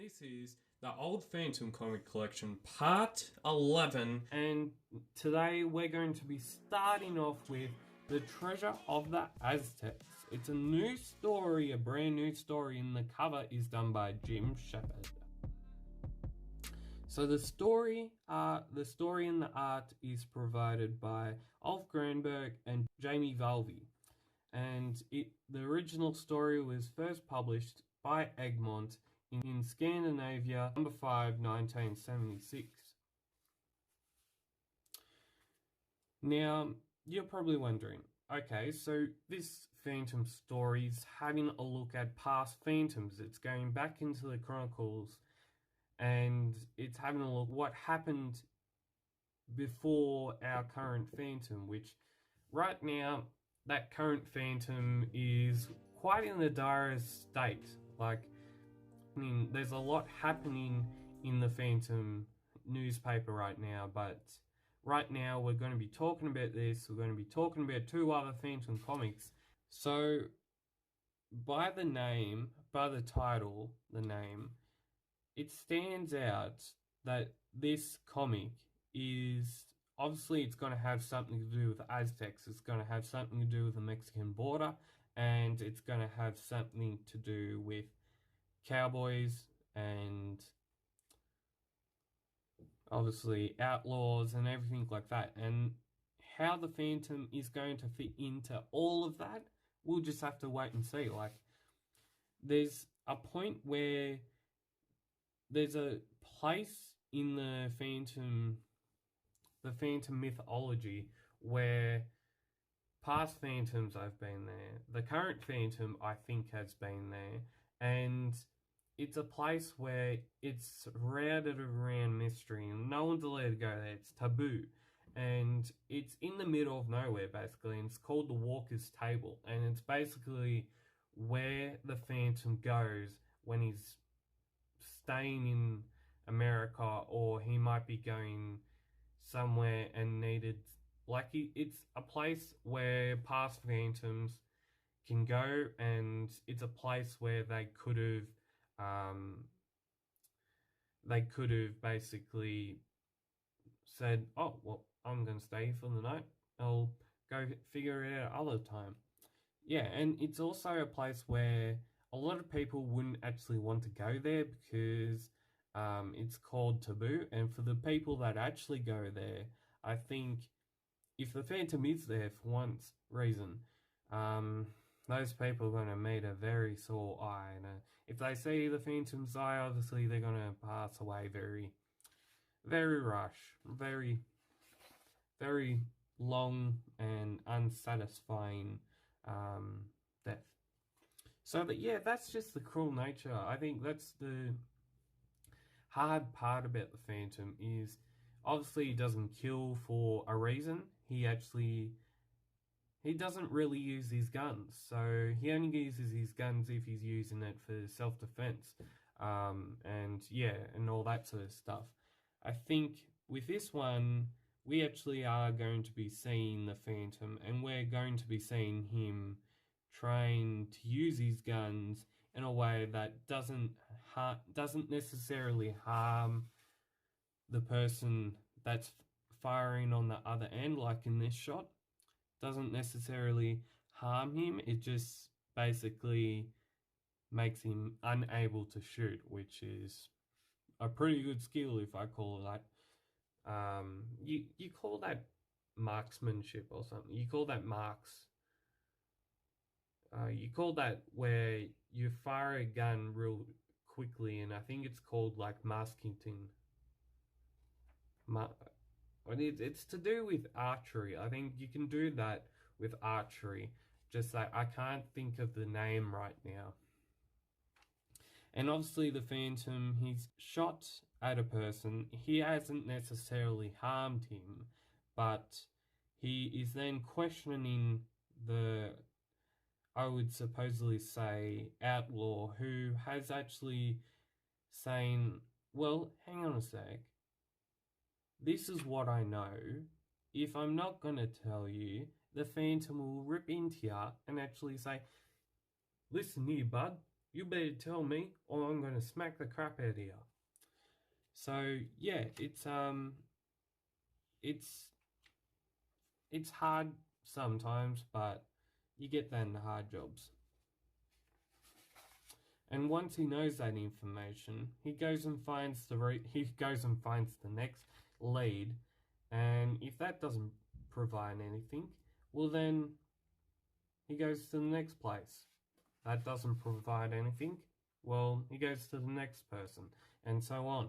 This is the Old Phantom Comic Collection, Part 11. And today we're going to be starting off with The Treasure of the Aztecs. It's a new story, a brand new story, and the cover is done by Jim Shepard. So the story and the art is provided by Granberg and Jaime Vallve. And the original story was first published by Egmont in Scandinavia, number 5, 1976. Now, you're probably wondering, okay, so this Phantom story is having a look at past Phantoms. It's going back into the Chronicles, and it's having a look what happened before our current Phantom, which right now, that current Phantom is quite in the direst state. Like, I mean, there's a lot happening in the Phantom newspaper right now, but right now we're going to be talking about this. We're going to be talking about two other Phantom comics. So, by the title, it stands out that this comic is, obviously it's going to have something to do with the Aztecs, it's going to have something to do with the Mexican border, and it's going to have something to do with cowboys and obviously outlaws and everything like that. And how the Phantom is going to fit into all of that, we'll just have to wait and see. Like, there's a point where there's a place in the Phantom mythology where past Phantoms have been there. The current Phantom, I think, has been there. And it's a place where it's surrounded around mystery and no one's allowed to go there. It's taboo. And it's in the middle of nowhere, basically. And it's called the Walker's Table. And it's basically where the Phantom goes when he's staying in America, or he might be going somewhere and needed, like, it's a place where past Phantoms can go, and it's a place where they could have basically said, oh, well, I'm going to stay here for the night, I'll go figure it out other time. Yeah, and it's also a place where a lot of people wouldn't actually want to go there because it's called taboo. And for the people that actually go there, I think if the Phantom is there for one reason, those people are going to meet a very sore eye. And if they see the Phantom's eye, obviously they're going to pass away very, very rush, very, very long and unsatisfying death. So, but yeah, that's just the cruel nature. I think that's the hard part about the Phantom is, obviously he doesn't kill for a reason. He doesn't really use his guns. So he only uses his guns if he's using it for self-defense. And yeah, and all that sort of stuff. I think with this one, we actually are going to be seeing the Phantom, and we're going to be seeing him trying to use his guns in a way that doesn't necessarily harm the person that's firing on the other end, like in this shot. Doesn't necessarily harm him, it just basically makes him unable to shoot, which is a pretty good skill, if I call it that. You call that marksmanship or something. You call that marks. You call that where you fire a gun real quickly, and I think it's called like masking. It's to do with archery. I think you can do that with archery. Just like, I can't think of the name right now. And obviously the Phantom, he's shot at a person. He hasn't necessarily harmed him, but he is then questioning the, I would supposedly say, outlaw, who has actually saying, well, hang on a sec. This is what I know. If I'm not going to tell you, the Phantom will rip into you and actually say, listen here, bud, You better tell me or I'm going to smack the crap out of you. So yeah, it's hard sometimes, but you get that in the hard jobs. And once he knows that information, he goes and finds the next lead, and if that doesn't provide anything, well then he goes to the next place. That doesn't provide anything, well, he goes to the next person, and so on,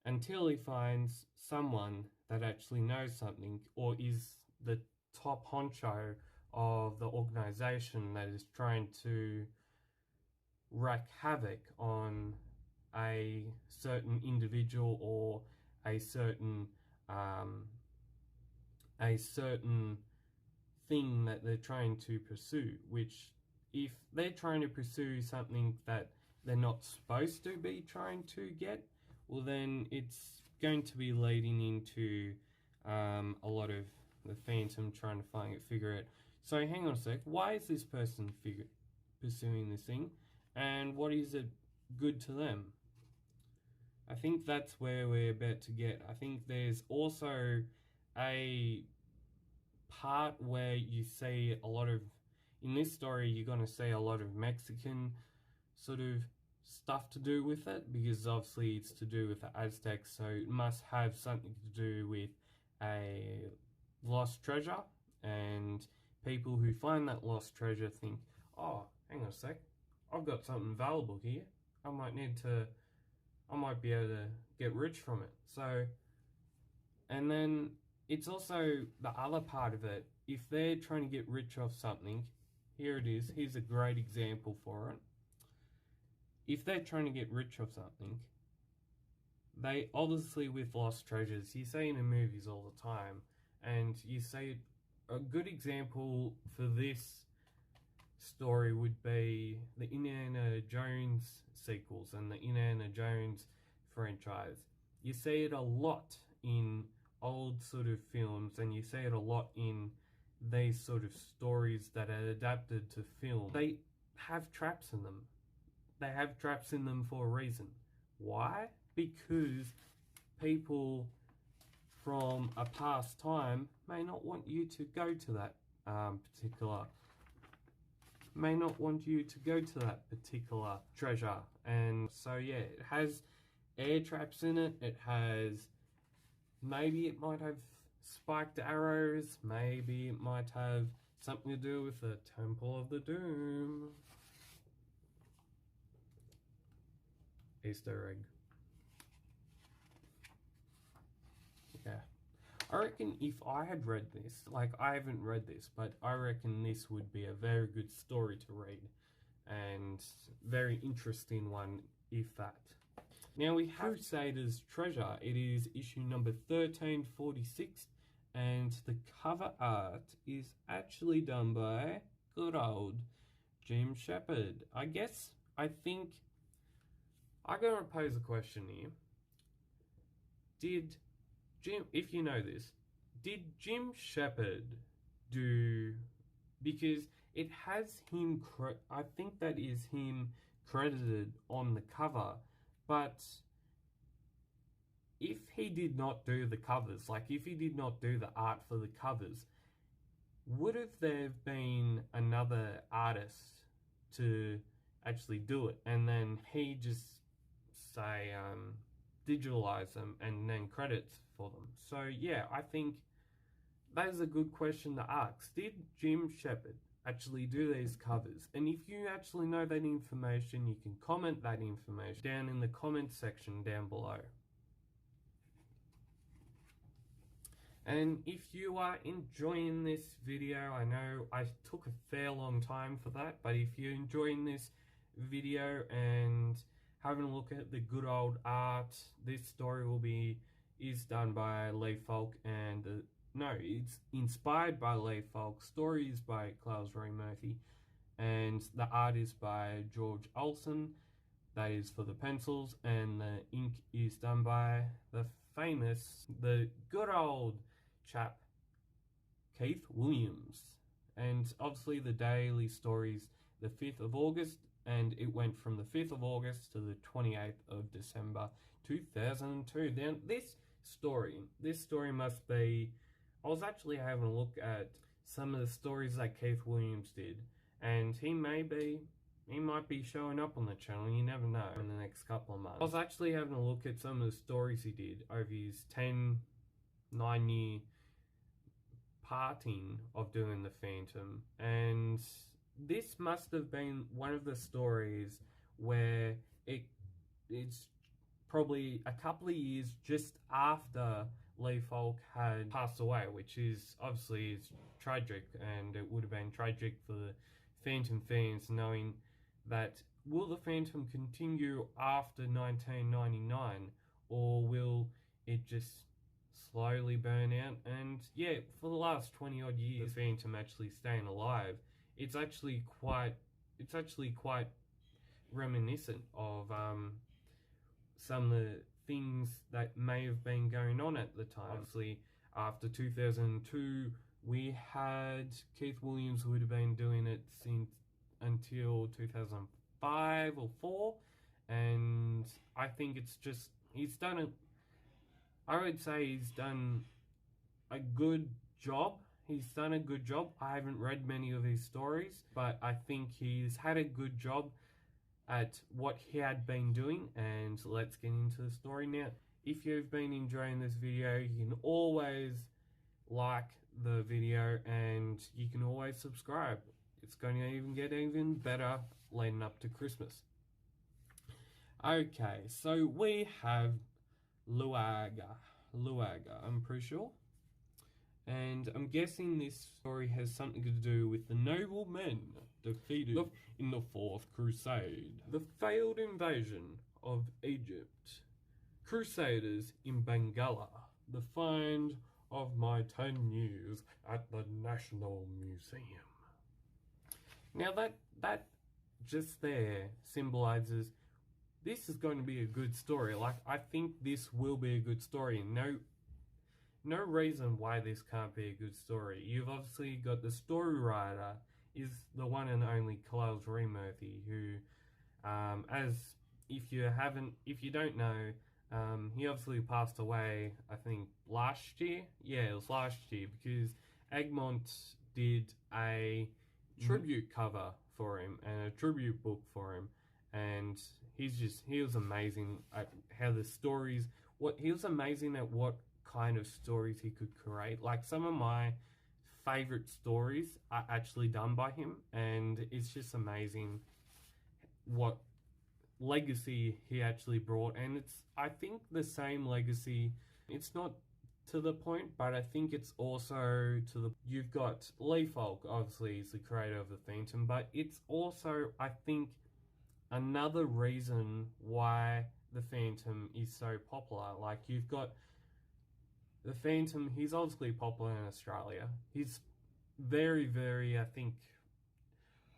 until he finds someone that actually knows something or is the top honcho of the organization that is trying to wreak havoc on a certain individual or a certain thing that they're trying to pursue, which if they're trying to pursue something that they're not supposed to be trying to get, well then it's going to be leading into a lot of the Phantom trying to figure it. So hang on a sec, why is this person pursuing this thing, and what is it good to them? I think that's where we're about to get. I think there's also a part where you see a lot of, in this story you're going to see a lot of Mexican sort of stuff to do with it, because obviously it's to do with the Aztecs, so it must have something to do with a lost treasure, and people who find that lost treasure think, oh, hang on a sec, I've got something valuable here, I might be able to get rich from it. So, and then it's also the other part of it, if they're trying to get rich off something, here it is, here's a great example for it. If they're trying to get rich off something, they obviously, with lost treasures, you see in the movies all the time, and you see a good example for this story would be the Indiana Jones sequels and the Indiana Jones franchise. You see it a lot in old sort of films, and you see it a lot in these sort of stories that are adapted to film. They have traps in them. They have traps in them for a reason. Why? Because people from a past time may not want you to go to that particular treasure. And so yeah, it has air traps in it. It has, maybe it might have spiked arrows, maybe it might have something to do with the Temple of the Doom. Easter egg. Yeah. I reckon if I had read this, like I haven't read this, but I reckon this would be a very good story to read, and very interesting one, if that. Now we have Crusaders Treasure. It is issue number 1346, and the cover art is actually done by good old Jim Shepard. I think I'm going to pose a question here. Did Jim, if you know this, did Jim Shepard do, because it has him, I think that is him credited on the cover, but if he did not do the covers, like if he did not do the art for the covers, would have there been another artist to actually do it, and then he just say digitalize them and then credits for them? So yeah, I think that is a good question to ask. Did Jim Shepard actually do these covers? And if you actually know that information, you can comment that information down in the comment section down below. And if you are enjoying this video, I know I took a fair long time for that, but if you're enjoying this video and having a look at the good old art, this story is done by Lee Falk, and it's inspired by Lee Falk. Story is by Claes Reimerthi, and the art is by George Olsen. That is for the pencils, and the ink is done by the good old chap Keith Williams. And obviously the daily stories, the 5th of August, and it went from the 5th of August to the 28th of December 2002. Now, this story must be... I was actually having a look at some of the stories that Keith Williams did, and he might be showing up on the channel, you never know, in the next couple of months. I was actually having a look at some of the stories he did over his 9-year parting of doing the Phantom, and this must have been one of the stories where it's probably a couple of years just after Lee Falk had passed away, which is obviously tragic, and it would have been tragic for the Phantom fans knowing that will the Phantom continue after 1999, or will it just slowly burn out? And yeah, for the last 20 odd years, the Phantom actually staying alive, it's actually quite reminiscent of some of the things that may have been going on at the time. Obviously, after 2002, we had Keith Williams, who would have been doing it since until 2005 or 4, and I think it's just, I would say he's done a good job. I haven't read many of his stories, but I think he's had a good job at what he had been doing, and let's get into the story now. If you've been enjoying this video, you can always like the video and you can always subscribe. It's going to even get even better leading up to Christmas. Okay, so we have Luaga, I'm pretty sure. And I'm guessing this story has something to do with the noble men defeated in the Fourth Crusade. The failed invasion of Egypt. Crusaders in Bengala. The find of my 10 years at the National Museum. Now that just there symbolizes this is going to be a good story. Like, I think this will be a good story. No reason why this can't be a good story. You've obviously got the story writer is the one and only Claes Reimerthi, who, if you don't know, he obviously passed away, I think, last year? Yeah, it was last year, because Egmont did a tribute cover for him, and a tribute book for him, and he was amazing at how the stories, he was amazing at what kind of stories he could create. Like, some of my favorite stories are actually done by him, and it's just amazing what legacy he actually brought. And it's, I think, the same legacy. It's not to the point, but I think it's also to the... You've got Lee Falk, obviously, is the creator of the Phantom, but it's also, I think, another reason why the Phantom is so popular. Like, you've got the Phantom, he's obviously popular in Australia. He's very, very, I think,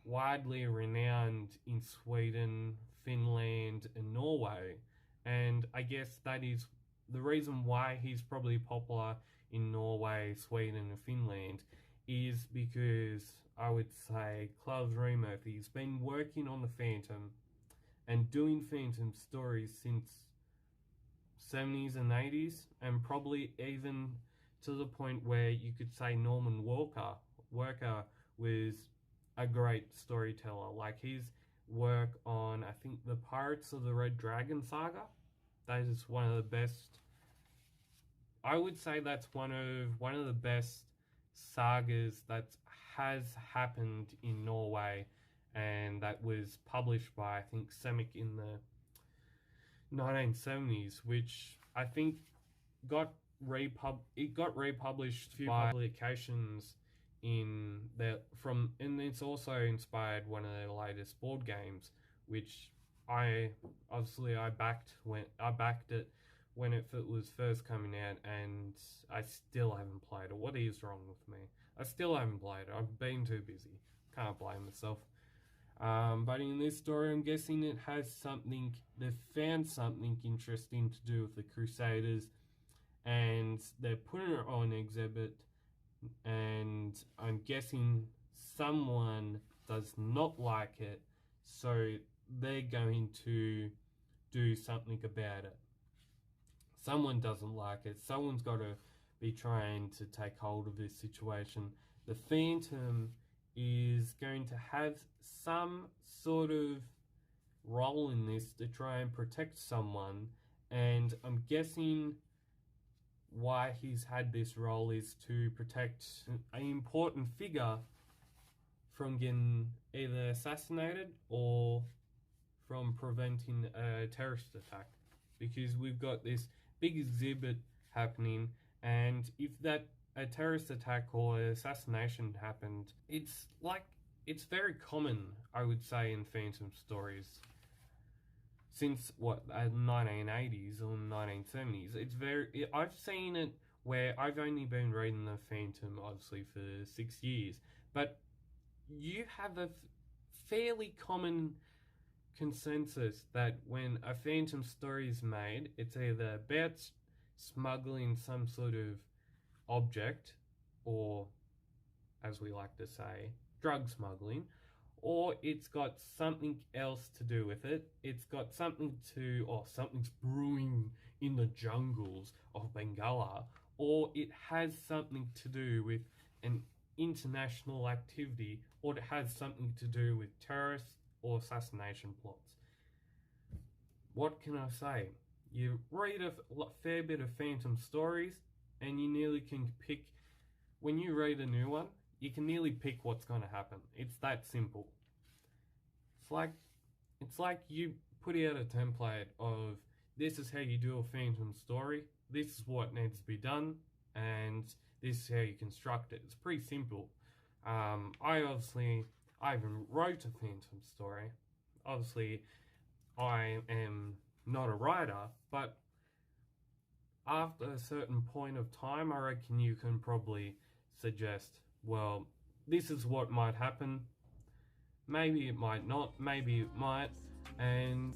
widely renowned in Sweden, Finland, and Norway. And I guess that is the reason why he's probably popular in Norway, Sweden, and Finland, is because I would say Claes Reimerthi's been working on the Phantom and doing Phantom stories since 70s and 80s, and probably even to the point where you could say Norman Walker was a great storyteller. Like, his work on, I think, the Pirates of the Red Dragon saga, that is one of the best. I would say that's one of the best sagas that has happened in Norway, and that was published by, I think, Semic in the 1970s, which I think got republished by Publications and it's also inspired one of their latest board games, which I backed it when it was first coming out, and I still haven't played it. What is wrong with me? I still haven't played it. I've been too busy. Can't blame myself. But in this story, I'm guessing it has something, they've found something interesting to do with the Crusaders, and they're putting it on exhibit, and I'm guessing someone does not like it, so they're going to do something about it. Someone doesn't like it. Someone's got to be trying to take hold of this situation. The Phantom is going to have some sort of role in this to try and protect someone, and I'm guessing why he's had this role is to protect an important figure from getting either assassinated or from preventing a terrorist attack, because we've got this big exhibit happening, and if that a terrorist attack or assassination happened, it's very common, I would say, in Phantom stories. Since what, 1980s or 1970s, I've seen it where I've only been reading the Phantom obviously for 6 years, but you have a fairly common consensus that when a Phantom story is made, it's either about smuggling some sort of object, or, as we like to say, drug smuggling, or it's got something else to do with it. It's got something to, or something's brewing in the jungles of Bengala, or it has something to do with an international activity, or it has something to do with terrorists or assassination plots. What can I say? You read a fair bit of Phantom stories, and you nearly can pick, when you read a new one, you can nearly pick what's going to happen. It's that simple. It's like you put out a template of, this is how you do a Phantom story, this is what needs to be done, and this is how you construct it. It's pretty simple. I even wrote a Phantom story. Obviously, I am not a writer, but after a certain point of time, I reckon you can probably suggest, well, this is what might happen. Maybe it might not, maybe it might, and